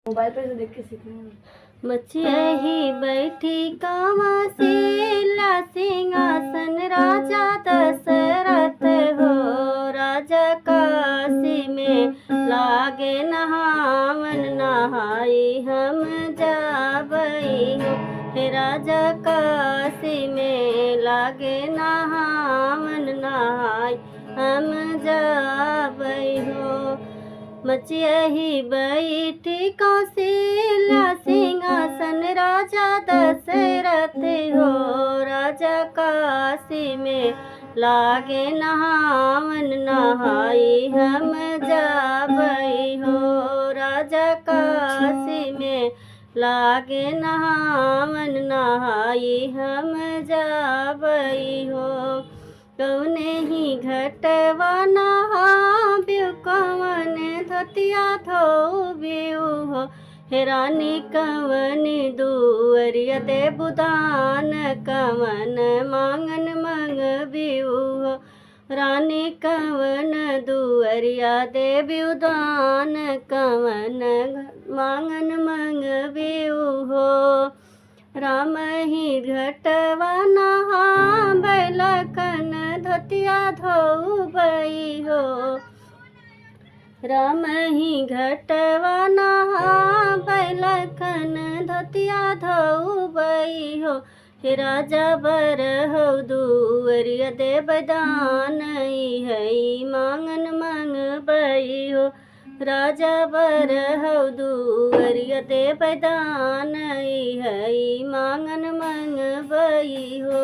Mobile पे से देख के सीखना। बच्चिया ही बैठी कामशीला सिंहासन राजा दशरथ हो। राजा काशी में लागे नहावन नहाई हम जाबई हो। हे राजा काशी में लागे नहावन नहाई हम जाबई हो। बच्चिया ही बैठी कौशल्या सिंहासन राजा दशरथ हो। राजा काशी में लागे नहावन नहाई हम जाबई हो। राजा काशी में लागे नहावन नहाई हम जाबई हो। कौने ही घटवा नहाब्यू कवन धतिया धोब्यू हो। हे रानी कवन दुअरिया देबु दान कवन मांगन मंगब्यू हो। रानी कवन दुअरिया देबु दान कवन मांगन मंगब्यू हो। राम ही घटवा नहाबै लखन धोतिया धोबई हो। राम ही घटवा नहाबै लखन धोतिया धोबई हो। हे राजा बर हो दुअरिया देबै दान हई मांगन मंगबई हो। राजा बर हो दुअरिया देबै दान हई मांगन मंगबई हो।